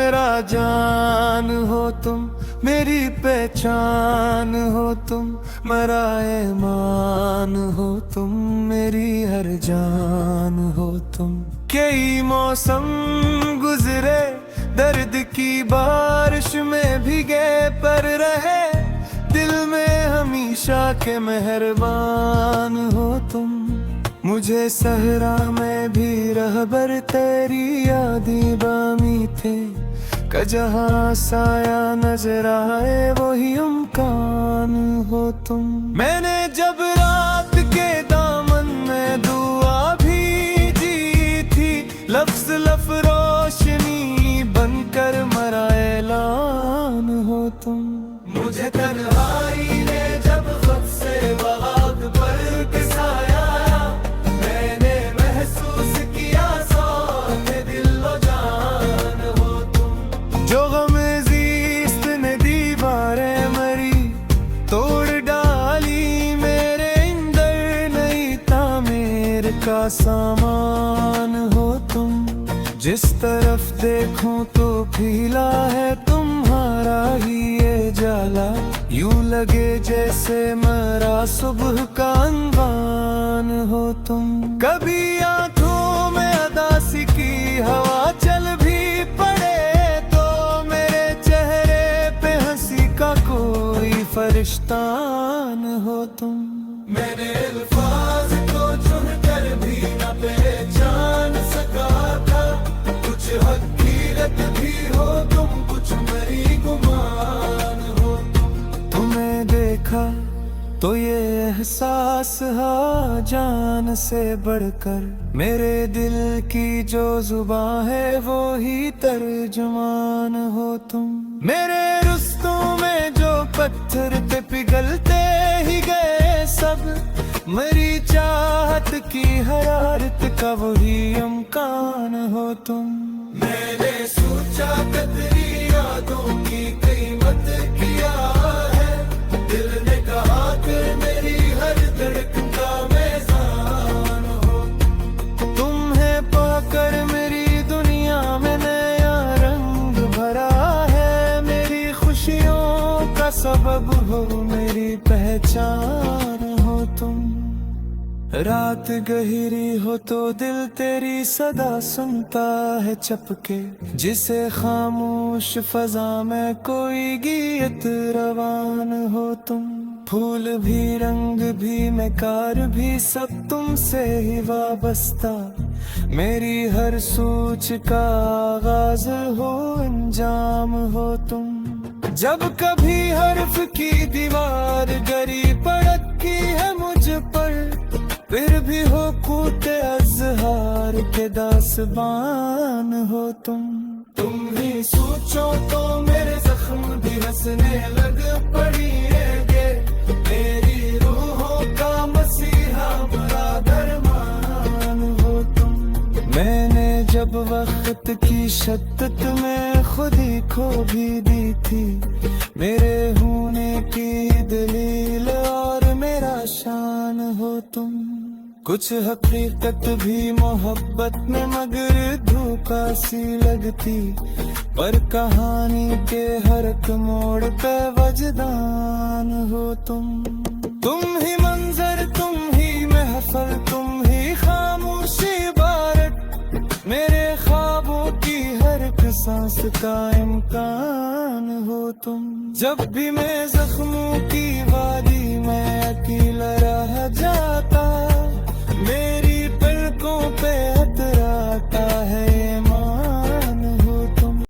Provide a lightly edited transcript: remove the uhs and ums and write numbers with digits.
मेरा जान हो तुम, मेरी पहचान हो तुम, मेरा ईमान हो तुम, मेरी हर जान हो तुम। कई मौसम गुजरे दर्द की बारिश में भीगे पर रहे, दिल में हमेशा के मेहरबान हो तुम। मुझे सहरा में भी रहबर तेरी यादी बामी थे, जहाँ साया नजर आए वही अमकान हो तुम। मैंने जब रात के दामन में दुआ भी दी थी, लफ्ज लफ रोशनी बनकर मरा ऐलान हो तुम। मुझे तन्हाई ने जब खुद से वहाद पर किसाया, मैंने महसूस किया साथ दिलो जान हो तुम। जो गम ज़ीस्त ने दीवारें मरी तोड़ डाली, मेरे अंदर नई तामीर का सामान हो तुम। जिस तरफ देखूं तो फीला है तुम्हारा ही ये जाला, यूं लगे जैसे मरा सुबह का अनवान हो तुम। कभी आंखों में अदासी की हवा चल भी पड़े तो मेरे चेहरे पे हंसी का कोई फरिश्तान हो तुम। मैंने अल्फाज को चुनकर भी न पहचान सका था, कुछ हकीकत भी हो तुम, कुछ मेरी गुमान हो तुम। तुम्हें देखा तो ये एहसास हा जान से बढ़कर, मेरे दिल की जो जुबान है वो ही तर्जुमान हो तुम। मेरे रुस्तों में जो पत्थर थे पिघलते ही गए सब, मेरी चाहत की हरारत का वही अमकान हो तुम। मैंने सोचा कतरी यादों की कीमत किया है, दिल ने कहा कि मेरी हर धड़कन का मेज़ान हो। तुम्हें पाकर मेरी दुनिया में नया रंग भरा है, मेरी खुशियों का सबब हो, मेरी पहचान हो तुम। रात गहरी हो तो दिल तेरी सदा सुनता है चपके, जिसे खामोश फजा में कोई गीत रवान हो तुम। फूल भी रंग भी मकार भी सब तुमसे ही वाबस्ता, मेरी हर सोच का आगाज हो अंजाम हो तुम। जब कभी हर्फ की दीवार गरी पड़ती है मुझ पर, फिर भी हो कूते अज़हार के दास्तान हो तुम। तुम भी सोचो तो मेरे जख्म भी हंसने लग पड़ी है, मेरी रूहों का मसीहा बड़ा दरमान हो तुम। मैंने जब वक्त की शद्दत में खुद ही खो भी दी थी, मेरे होने की दलील और मेरा शान हो तुम। कुछ हकीकत भी मोहब्बत में मगर धोखा सी लगती, पर कहानी के हर एक मोड़ पे वजदान हो तुम। तुम ही मंजर, तुम ही महफल, तुम ही खामोशी इबारत, मेरे ख्वाबों की हर एक सांस का इम्कान हो तुम। जब भी मैं जख्मों की